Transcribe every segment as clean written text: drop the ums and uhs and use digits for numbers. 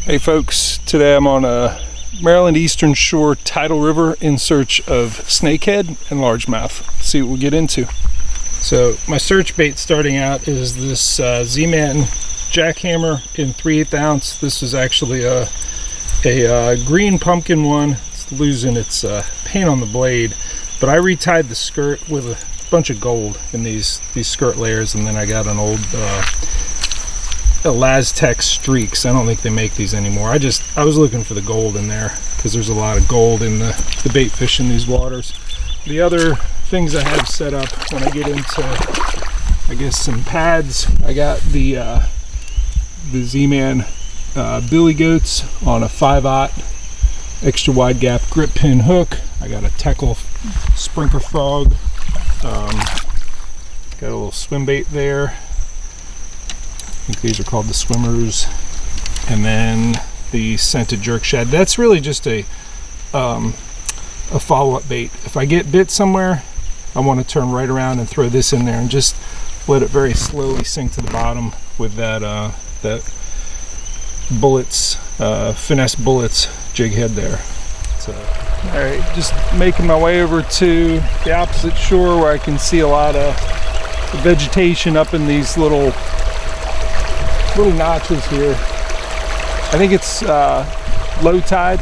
Hey folks, today I'm on a Maryland Eastern Shore tidal river in search of snakehead and largemouth. Let's see what we'll get into. So my search bait starting out is this Z-Man jackhammer in 3/8 ounce. This is actually a green pumpkin one. It's losing its paint on the blade, but I retied the skirt with a bunch of gold in these skirt layers, and then I got an old Laztec streaks. I don't think they make these anymore. I was looking for the gold in there because there's a lot of gold in the bait fish in these waters. The other things I have set up when I get into, I guess, some pads, I got the Z-Man billy goats on a 5/0 extra wide gap grip pin hook. I got a Teckle sprinkler frog. Got a little swim bait there. I think these are called the swimmers, and then the scented jerk shad. That's really just a follow-up bait. If I get bit somewhere, I want to turn right around and throw this in there and just let it very slowly sink to the bottom with that bullets, finesse bullets jig head there. So, all right, just making my way over to the opposite shore where I can see a lot of vegetation up in these little notches here. I think it's low tide.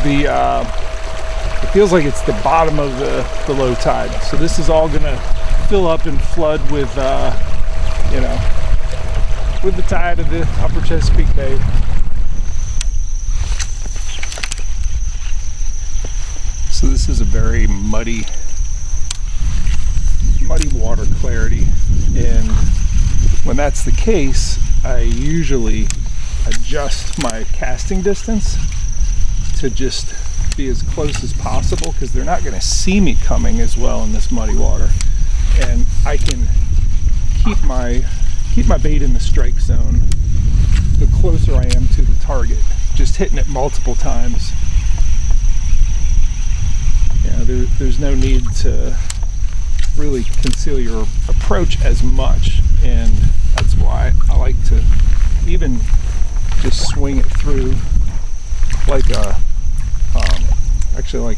It feels like it's the bottom of the low tide. So this is all gonna fill up and flood with, with the tide of the upper Chesapeake Bay. So this is a very muddy water clarity, and when that's the case, I usually adjust my casting distance to just be as close as possible, because they're not going to see me coming as well in this muddy water, and I can keep my bait in the strike zone the closer I am to the target, just hitting it multiple times. There's no need to really conceal your approach as much, and that's why I like to even just swing it through like a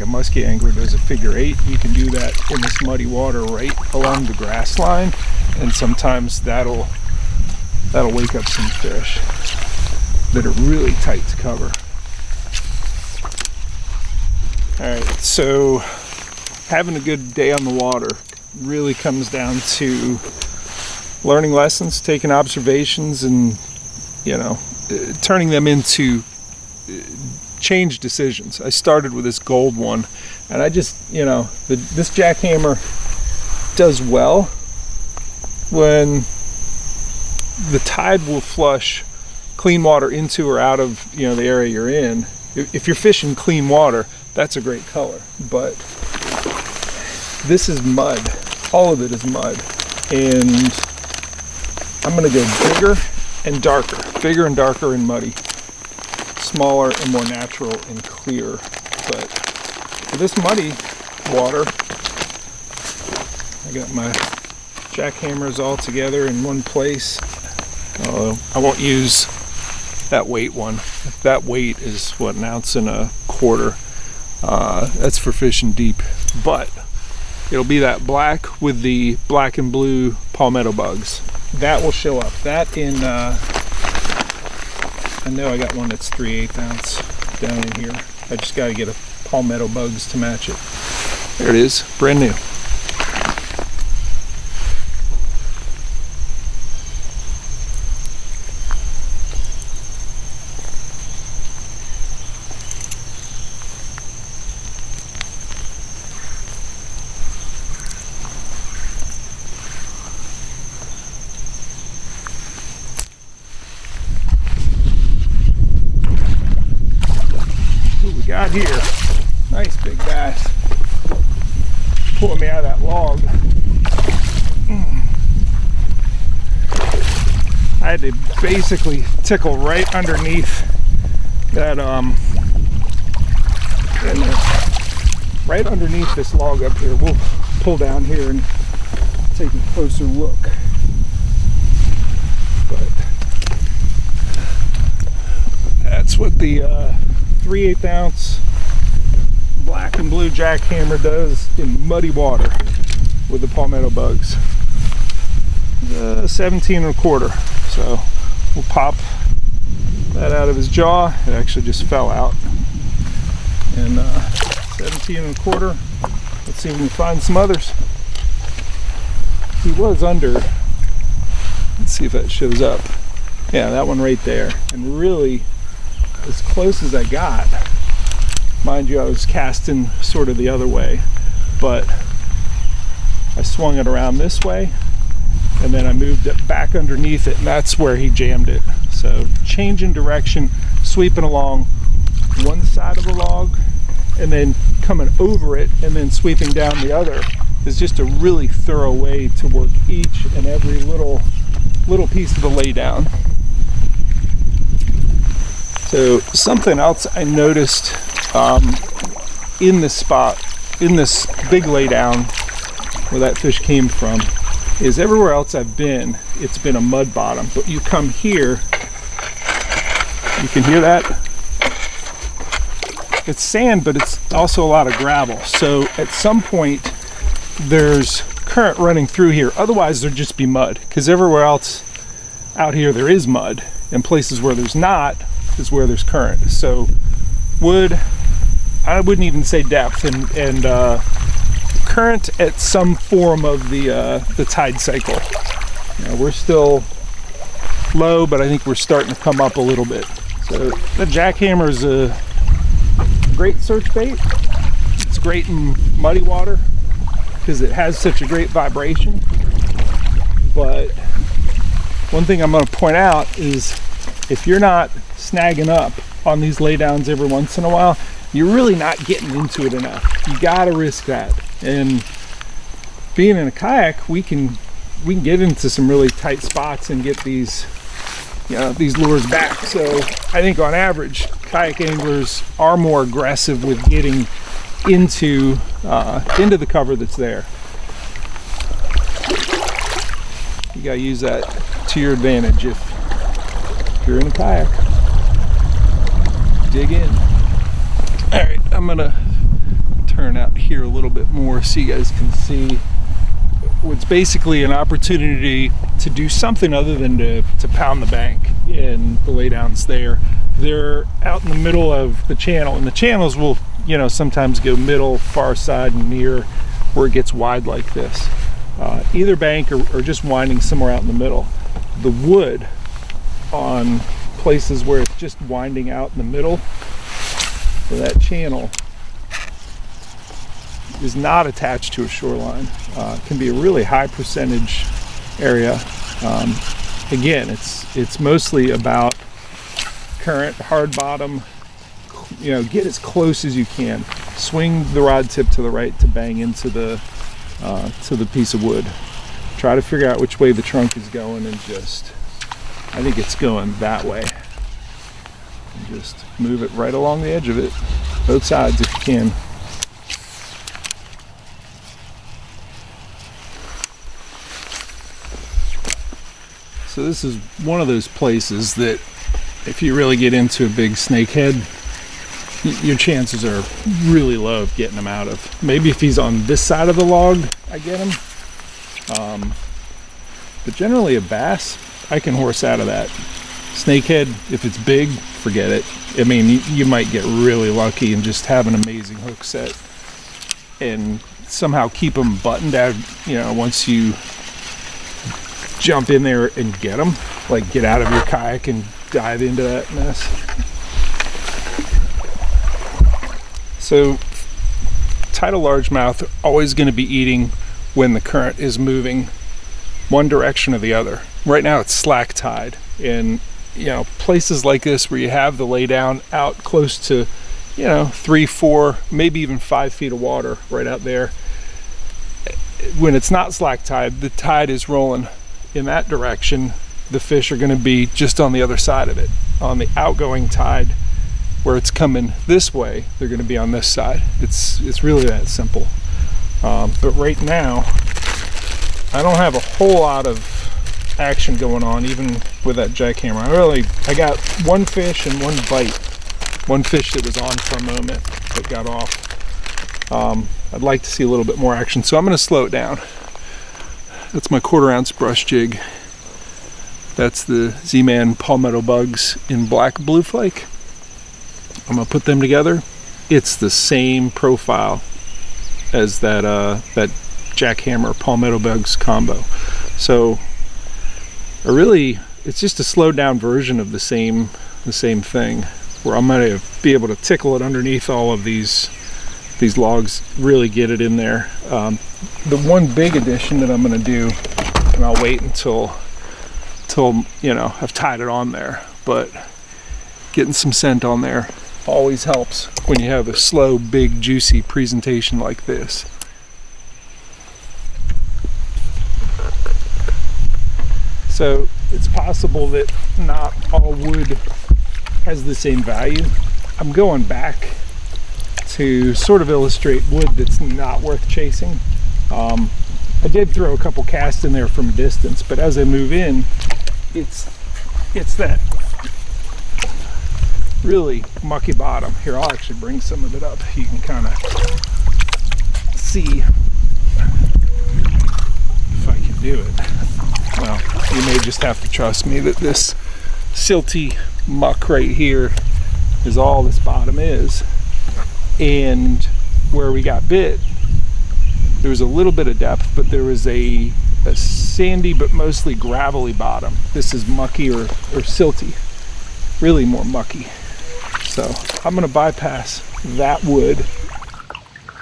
muskie angler does a figure 8. You can do that in this muddy water right along the grass line, and sometimes that'll wake up some fish that are really tight to cover. All right, so having a good day on the water really comes down to learning lessons, taking observations, and turning them into change decisions. I started with this gold one, and I just this jackhammer does well when the tide will flush clean water into or out of the area you're in. If you're fishing clean water, that's a great color, but this is mud. All of it is mud, and I'm going to go bigger and darker and muddy, smaller and more natural and clear. But for this muddy water, I got my jackhammers all together in one place. I won't use that weight one. That weight is what, 1.25 ounces. That's for fishing deep, but it'll be that black with the black and blue palmetto bugs. That will show up. That in, I know I got one that's 3/8 ounce down in here. I just got to get a palmetto bugs to match it. There it is, brand new. Got here, nice big bass, pulling me out of that log. I had to basically tickle right underneath that right underneath this log up here. We'll pull down here and take a closer look. But That's what the 3/8 ounce black and blue jackhammer does in muddy water with the palmetto bugs. 17 1/4. So we'll pop that out of his jaw. It actually just fell out. And 17 1/4. Let's see if we can find some others. He was under. Let's see if that shows up. Yeah, that one right there. And really, as close as I got. Mind you, I was casting sort of the other way, but I swung it around this way, and then I moved it back underneath it, and that's where he jammed it. So changing direction, sweeping along one side of the log, and then coming over it, and then sweeping down the other is just a really thorough way to work each and every little piece of the lay down. So something else I noticed in this spot, in this big lay down where that fish came from, is everywhere else I've been, it's been a mud bottom. But you come here, you can hear that? It's sand, but it's also a lot of gravel. So at some point, there's current running through here. Otherwise, there'd just be mud, because everywhere else out here there is mud. And places where there's not is where there's current. So I wouldn't even say depth, and current at some form of the tide cycle. You know, we're still low, but I think we're starting to come up a little bit. So the jackhammer is a great search bait. It's great in muddy water because it has such a great vibration. But one thing I'm going to point out is if you're not snagging up on these laydowns every once in a while, you're really not getting into it enough. You got to risk that. And being in a kayak, we can get into some really tight spots and get these, you know, these lures back. So I think on average, kayak anglers are more aggressive with getting into the cover that's there. You gotta use that to your advantage if you're in a kayak. Dig in. All right, I'm gonna turn out here a little bit more so you guys can see what's basically an opportunity to do something other than to pound the bank in the laydowns there. They're out in the middle of the channel, and the channels will, you know, sometimes go middle, far side, and near where it gets wide like this. Either bank or just winding somewhere out in the middle. The wood on places where it's just winding out in the middle of that channel is not attached to a shoreline. It can be a really high percentage area. Again, it's mostly about current, hard bottom. You know, get as close as you can. Swing the rod tip to the right to bang into the piece of wood. Try to figure out which way the trunk is going, and I think it's going that way. And just move it right along the edge of it, both sides if you can. So this is one of those places that if you really get into a big snakehead, your chances are really low of getting him out of. Maybe if he's on this side of the log, I get him. But generally a bass, I can horse out of that. Snakehead, if it's big, forget it. I mean, you might get really lucky and just have an amazing hook set and somehow keep them buttoned out, you know, once you jump in there and get them. Like, get out of your kayak and dive into that mess. So tidal largemouth are always going to be eating when the current is moving one direction or the other. Right now it's slack tide, and you know, places like this where you have the lay down out close to, you know, 3, 4, maybe even 5 feet of water right out there. When it's not slack tide, the tide is rolling in that direction. The fish are going to be just on the other side of it. On the outgoing tide, where it's coming this way, they're going to be on this side. It's really that simple. But right now, I don't have a whole lot of action going on, even with that jackhammer. I got one fish and one bite. One fish that was on for a moment that got off. I'd like to see a little bit more action, so I'm going to slow it down. That's my 1/4 ounce brush jig. That's the Z-Man palmetto bugs in black blue flake. I'm going to put them together. It's the same profile as that that jackhammer palmetto bugs combo. So it's just a slowed down version of the same thing, where I'm going to be able to tickle it underneath all of these logs, really get it in there. The one big addition that I'm going to do, and I'll wait until you know, I've tied it on there, but getting some scent on there always helps when you have a slow, big, juicy presentation like this. So it's possible that not all wood has the same value. I'm going back to sort of illustrate wood that's not worth chasing. I did throw a couple casts in there from a distance, but as I move in, it's that really mucky bottom. Here, I'll actually bring some of it up. You can kind of see if I can do it. Well, you may just have to trust me that this silty muck right here is all this bottom is. And where we got bit, there was a little bit of depth, but there was a sandy but mostly gravelly bottom. This is mucky or silty, really more mucky. So I'm going to bypass that wood.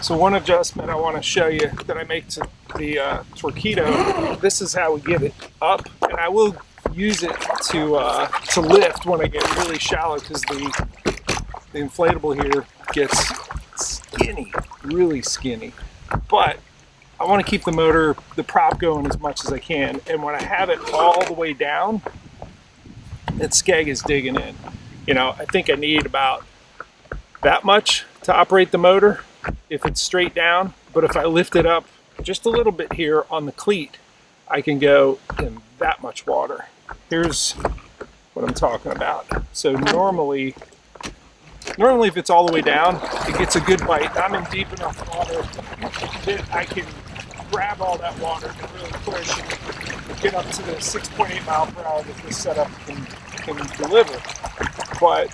So one adjustment I want to show you that I make to the Torqeedo, this is how we get it up, and I will use it to lift when I get really shallow, because the inflatable here gets skinny, really skinny. But I want to keep the motor, the prop going as much as I can, and when I have it all the way down, that skeg is digging in. You know, I think I need about that much to operate the motor if it's straight down, but if I lift it up just a little bit here on the cleat, I can go in that much water. Here's what I'm talking about. So normally if it's all the way down, it gets a good bite. I'm in deep enough water that I can grab all that water and really push and get up to the 6.8 mile per hour that this setup can deliver. But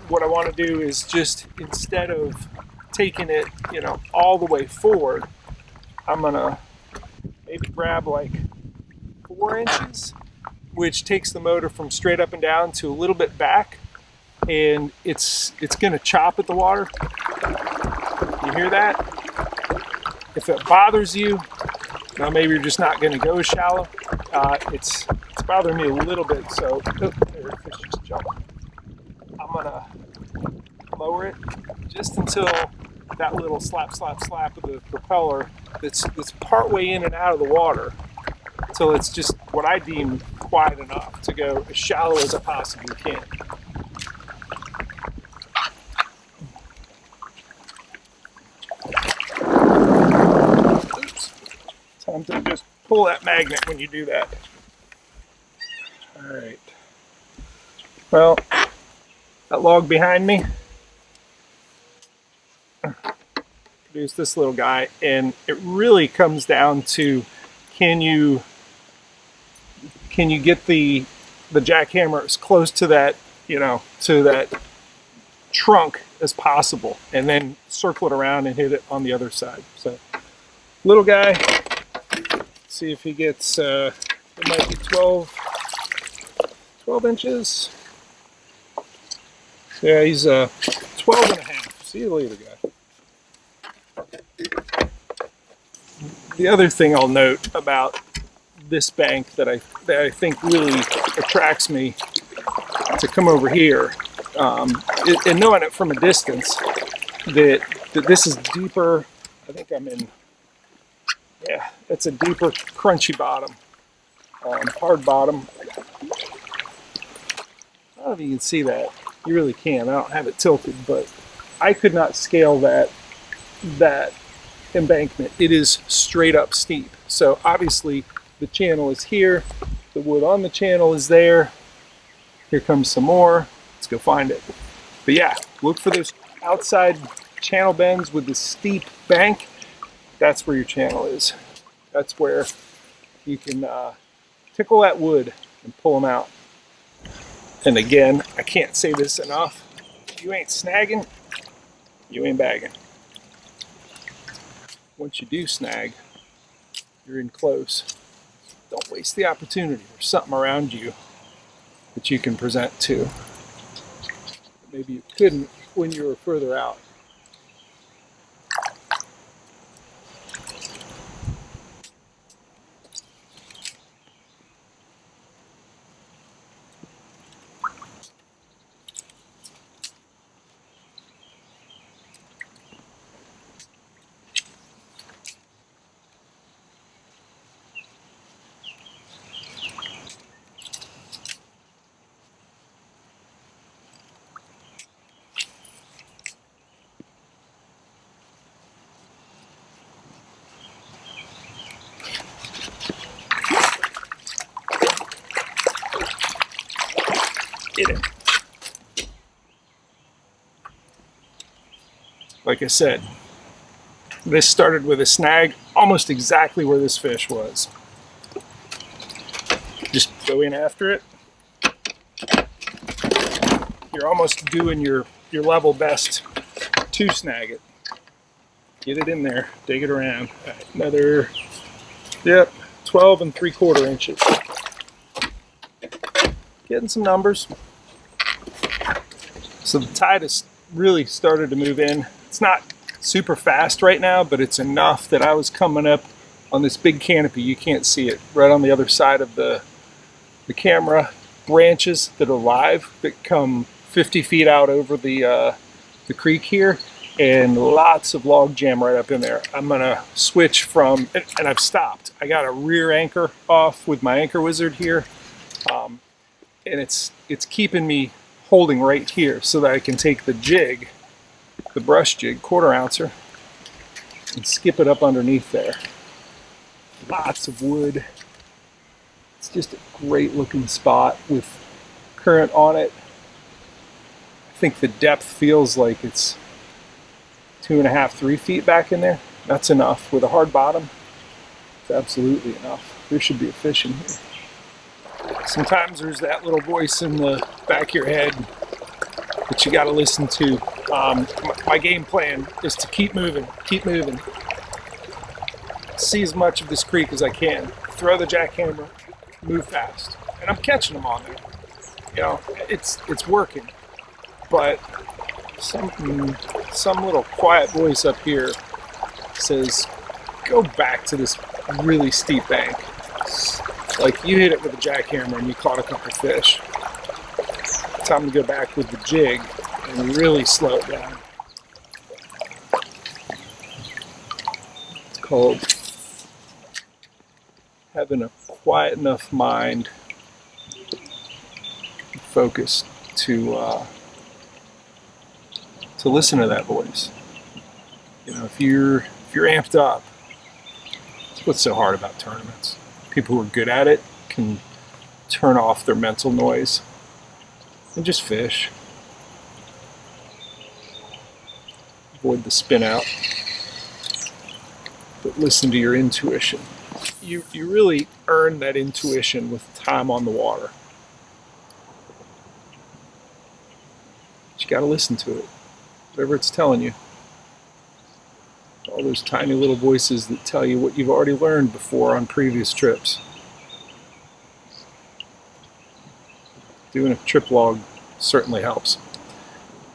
what I want to do is just, instead of taking it, you know, all the way forward, I'm gonna maybe grab like 4 inches, which takes the motor from straight up and down to a little bit back, and it's gonna chop at the water. You hear that? If it bothers you, now maybe you're just not gonna go shallow. It's bothering me a little bit, so there, fish just jumped. I'm gonna lower it just until that little slap of the propeller that's part way in and out of the water, till it's just what I deem quiet enough to go as shallow as I possibly can. Oops. Time to just pull that magnet when you do that. All right. Well, that log behind me produced this little guy, and it really comes down to, can you get the jackhammer as close to that, you know, to that trunk as possible, and then circle it around and hit it on the other side. So little guy, see if he gets it might be 12 inches. So yeah, he's 12 and a half. See you later, guy. The other thing I'll note about this bank that I think really attracts me to come over here, and knowing it from a distance, that this is deeper. I think I'm in, yeah, it's a deeper, crunchy bottom, hard bottom. I don't know if you can see that. You really can. I don't have it tilted, but I could not scale that embankment. It is straight up steep. So obviously the channel is here, the wood on the channel is there, Here comes some more. Let's go find it. But yeah, look for those outside channel bends with the steep bank. That's where your channel is. That's where you can tickle that wood and pull them out. And again, I can't say this enough. If you ain't snagging, you ain't bagging. Once you do snag, you're in close. Don't waste the opportunity. There's something around you that you can present to. Maybe you couldn't when you were further out. Get him. Like I said, this started with a snag almost exactly where this fish was. Just go in after it. You're almost doing your level best to snag it. Get it in there, dig it around. Right, another, yep, 12 3/4 inches. Getting some numbers. So the tide has really started to move in. It's not super fast right now, but it's enough that I was coming up on this big canopy. You can't see it. Right on the other side of the camera, branches that are live that come 50 feet out over the creek here, and lots of log jam right up in there. I'm gonna switch from, and I've stopped. I got a rear anchor off with my anchor wizard here, and it's keeping me holding right here so that I can take the jig, the brush jig, 1/4 ouncer, and skip it up underneath there. Lots of wood. It's just a great looking spot with current on it. I think the depth feels like it's 2.5, 3 feet back in there. That's enough. With a hard bottom, it's absolutely enough. There should be a fish in here. Sometimes there's that little voice in the back of your head that you got to listen to. My game plan is to keep moving, see as much of this creek as I can, throw the jackhammer, move fast, and I'm catching them on there. You know, it's working, but some little quiet voice up here says, go back to this really steep bank. Like you hit it with a jackhammer and you caught a couple fish. Time to go back with the jig and really slow it down. It's called having a quiet enough mind, focus to listen to that voice. You know, if you're amped up, it's what's so hard about tournaments. People who are good at it can turn off their mental noise and just fish. Avoid the spin out, but listen to your intuition. You really earn that intuition with time on the water. But you got to listen to it, whatever it's telling you. All those tiny little voices that tell you what you've already learned before on previous trips. Doing a trip log certainly helps.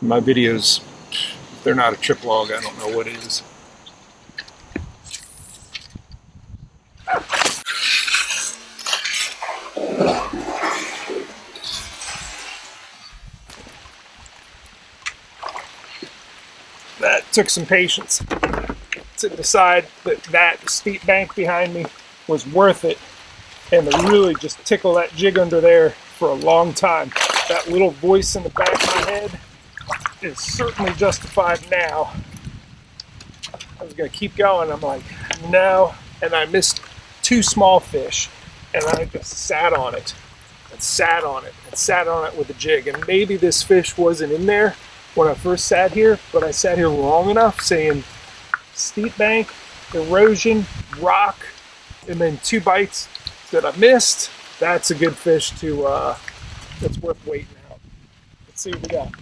My videos, if they're not a trip log, I don't know what is. That took some patience to decide that steep bank behind me was worth it, and to really just tickle that jig under there for a long time. That little voice in the back of my head is certainly justified now. I was gonna keep going, I'm like, no, and I missed 2 small fish, and I just sat on it. and sat on it with a jig. And maybe this fish wasn't in there when I first sat here, but I sat here long enough saying steep bank, erosion, rock, and then 2 bites that I missed. That's a good fish to, that's worth waiting out. Let's see what we got.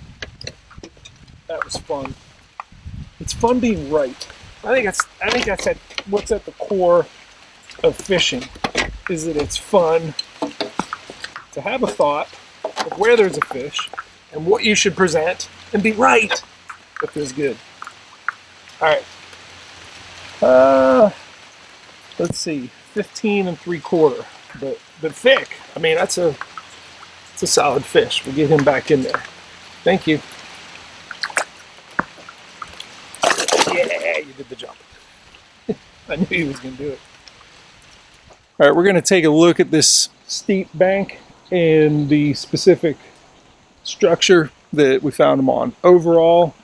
That was fun. It's fun being right. I think that's what's at the core of fishing, is that it's fun to have a thought of where there's a fish and what you should present and be right. That feels good. All right. Let's see, 15 3/4, but thick. I mean, it's a solid fish. We'll get him back in there. Thank you. Yeah, you did the jump. I knew he was going to do it. All right, we're going to take a look at this steep bank and the specific structure that we found them on. Overall,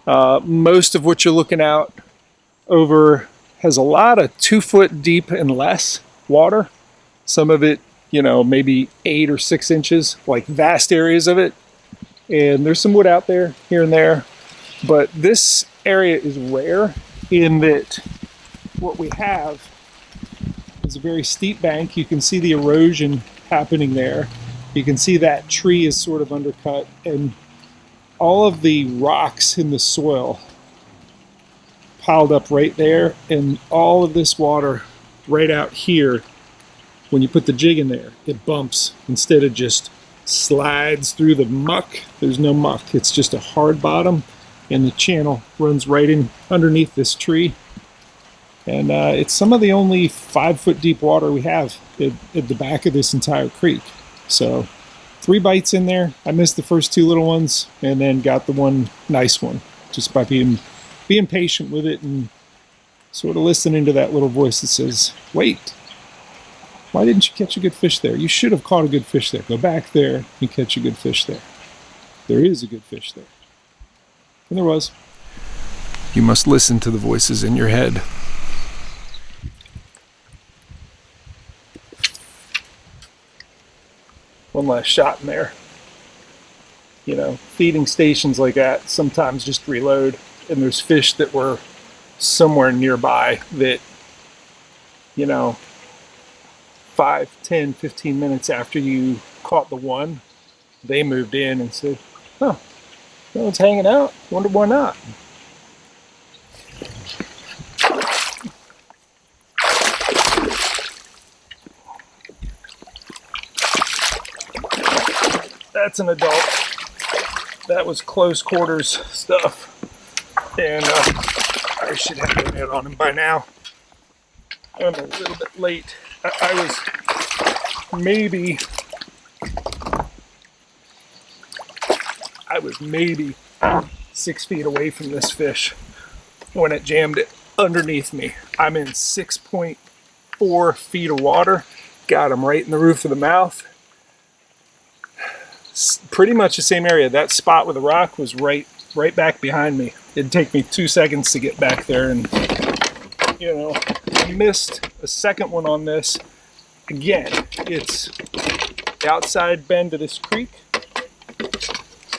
most of what you're looking out over has a lot of 2 foot deep and less water. Some of it, you know, maybe 8 or 6 inches, like vast areas of it. And there's some wood out there, here and there. But this area is rare in that what we have is a very steep bank. You can see the erosion happening there. You can see that tree is sort of undercut, and all of the rocks in the soil piled up right there, and all of this water right out here, when you put the jig in there, it bumps instead of just slides through the muck. There's no muck. It's just a hard bottom, and the channel runs right in underneath this tree. And it's some of the only 5 foot deep water we have at the back of this entire creek. So 3 bites in there. I missed the first 2 little ones and then got the one nice one just by being patient with it and sort of listening to that little voice that says, wait, why didn't you catch a good fish there? You should have caught a good fish there. Go back there and catch a good fish there. There is a good fish there. And there was. You must listen to the voices in your head. One last shot in there. You know, feeding stations like that sometimes just reload, and there's fish that were somewhere nearby that, you know, 5, 10, 15 minutes after you caught the one, they moved in and said, oh, no one's hanging out. Wonder why not. That's an adult. That was close quarters stuff. And I should have a net on him by now. I'm a little bit late. I was maybe 6 feet away from this fish when it jammed it underneath me. I'm in 6.4 feet of water. Got him right in the roof of the mouth. Pretty much the same area. That spot with the rock was right back behind me. It'd take me 2 seconds to get back there, and you know, I missed a second one on this. Again, it's the outside bend of this creek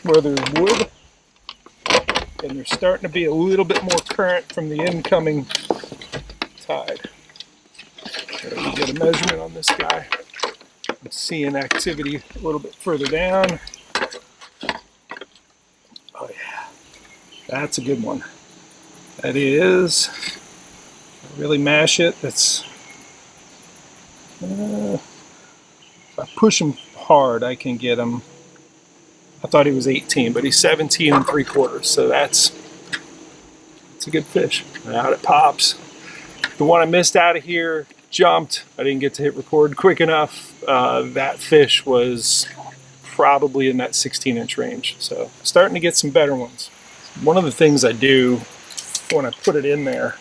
where there's wood, and there's starting to be a little bit more current from the incoming tide. Let me get a measurement on this guy. I'm seeing activity a little bit further down. Oh yeah, that's a good one. That is. Really mash it. That's. If I push him hard, I can get him. I thought he was 18, but he's 17 3/4. So that's a good fish. Out it pops. The one I missed out of here jumped. I didn't get to hit record quick enough. That fish was probably in that 16-inch range. So starting to get some better ones. One of the things I do when I put it in there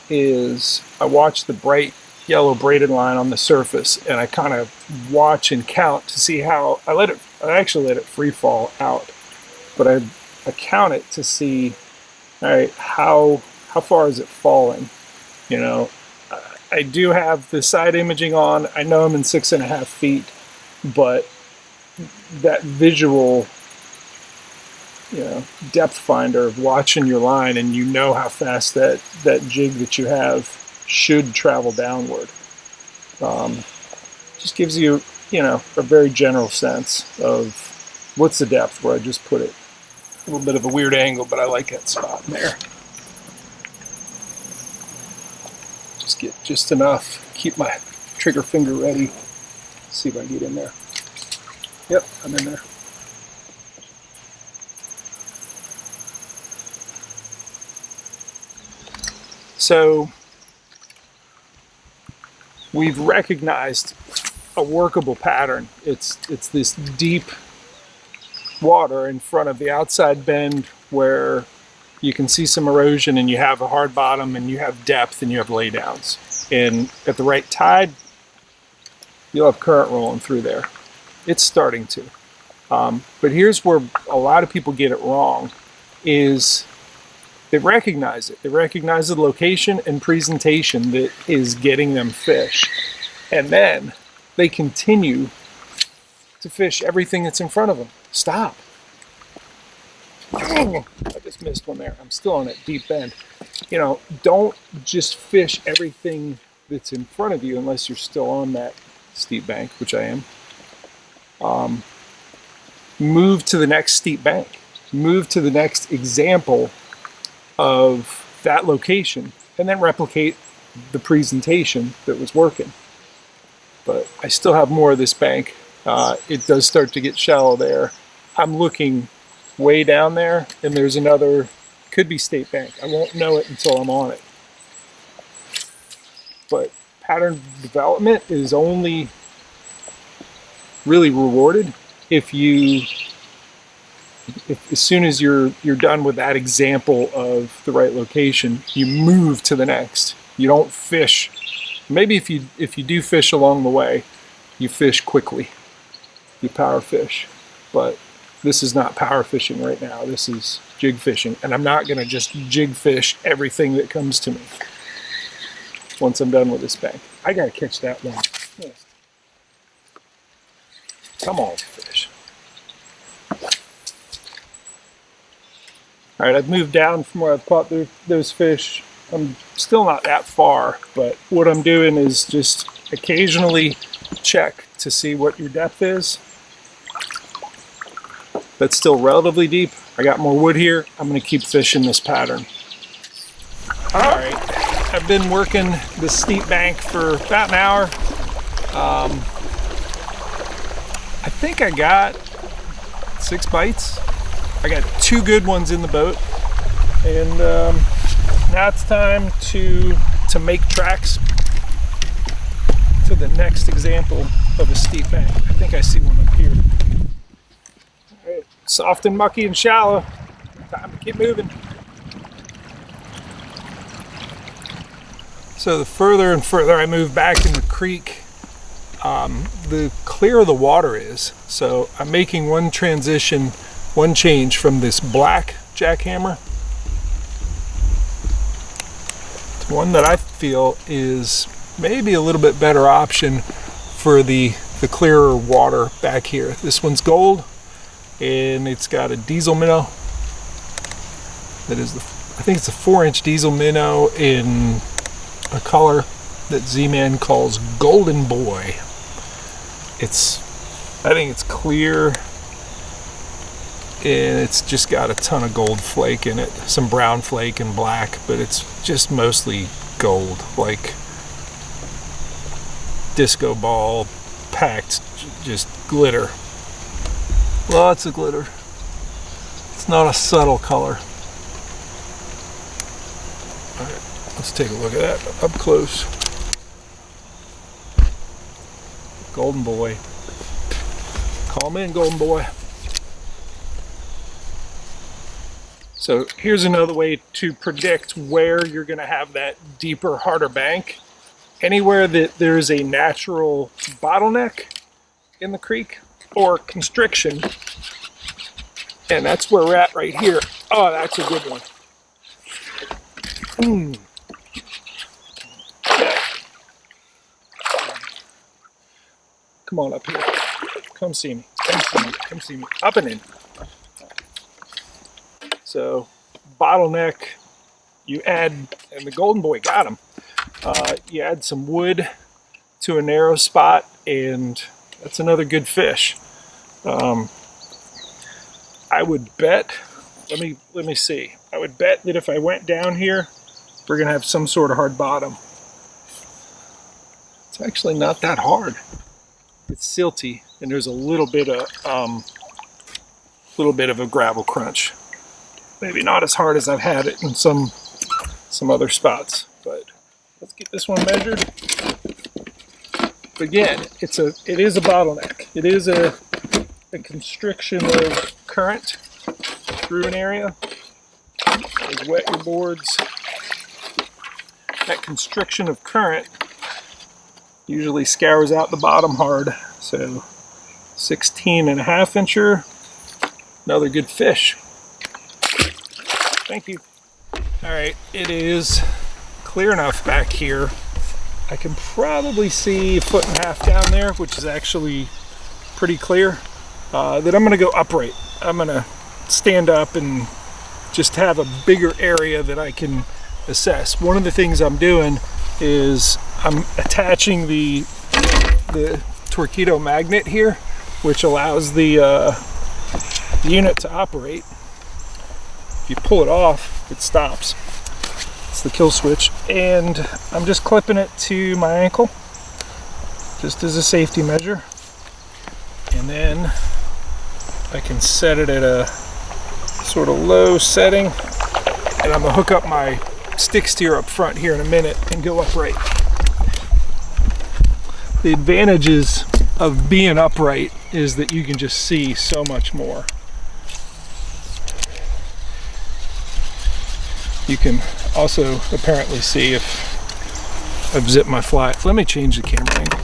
is I watch the bright yellow braided line on the surface, and I kind of watch and count to see how I actually let it free fall out, but I count it to see, all right, how far is it falling? You know, I do have the side imaging on. I know I'm in 6.5 feet, but that visual, depth finder of watching your line, and you know how fast that jig that you have should travel downward. Just gives you, a very general sense of what's the depth where I just put it. A little bit of a weird angle, but I like that spot in there. Just get just enough, keep my trigger finger ready. See if I can get in there. Yep, I'm in there. So we've recognized a workable pattern. It's this deep water in front of the outside bend where you can see some erosion, and you have a hard bottom, and you have depth, and you have laydowns. And at the right tide, you'll have current rolling through there. It's starting to. But here's where a lot of people get it wrong, is they recognize it. They recognize the location and presentation that is getting them fish. And then they continue to fish everything that's in front of them. Stop. Oh, I just missed one there. I'm still on that deep bend. Don't just fish everything that's in front of you unless you're still on that steep bank, which I am. Move to the next steep bank. Move to the next example of that location, and then replicate the presentation that was working. But I still have more of this bank. It does start to get shallow there. I'm looking way down there, and there's another, could be state bank. I won't know it until I'm on it. But pattern development is only really rewarded if as soon as you're done with that example of the right location, you move to the next. You don't fish. Maybe if you do fish along the way, you fish quickly. You power fish. But this is not power fishing right now. This is jig fishing. And I'm not going to just jig fish everything that comes to me once I'm done with this bank. I got to catch that one. Yes. Come on, fish. All right, I've moved down from where I've caught those fish. I'm still not that far, but what I'm doing is just occasionally check to see what your depth is. That's still relatively deep. I got more wood here. I'm going to keep fishing this pattern. All right, I've been working the steep bank for about an hour. I think I got 6 bites. I got 2 good ones in the boat, and now it's time to make tracks to the next example of a steep bank. I think I see one up here. All right, soft and mucky and shallow. Time to keep moving. So the further and further I move back in the creek, the clearer the water is. So I'm making one change from this black jackhammer to one that I feel is maybe a little bit better option for the clearer water back here. This one's gold, and it's got a diesel minnow. That is I think it's a 4-inch diesel minnow in a color that Z-Man calls Golden Boy. I think it's clear, and it's just got a ton of gold flake in it, some brown flake and black, but it's just mostly gold, like disco ball packed, just glitter. Lots of glitter. It's not a subtle color. All right, let's take a look at that up close. Golden Boy. Call me in, Golden Boy. So here's another way to predict where you're going to have that deeper, harder bank. Anywhere that there's a natural bottleneck in the creek or constriction, and that's where we're at right here. Oh, that's a good one. Come on up here. Come see me. Come see me. Come see me. Up and in. So, bottleneck, you add, and the golden boy got him. You add some wood to a narrow spot, and that's another good fish. I would bet, let me see. I would bet that if I went down here, we're gonna have some sort of hard bottom. It's actually not that hard. It's silty, and there's a little bit of a gravel crunch. Maybe not as hard as I've had it in some other spots, but let's get this one measured. Again, it is a bottleneck. It is a constriction of current through an area. As wet your boards. That constriction of current usually scours out the bottom hard. So 16.5 incher, another good fish. Thank you. All right, it is clear enough back here. I can probably see 1.5 foot down there, which is actually pretty clear. That I'm gonna go upright. I'm gonna stand up and just have a bigger area that I can assess. One of the things I'm doing is I'm attaching the Torpedo magnet here, which allows the unit to operate. If you pull it off, it stops. It's the kill switch, and I'm just clipping it to my ankle, just as a safety measure. And then I can set it at a sort of low setting, and I'm gonna hook up my stick steer up front here in a minute and go upright. The advantages of being upright is that you can just see so much more. You can also apparently see if I've zipped my fly. Let me change the camera angle.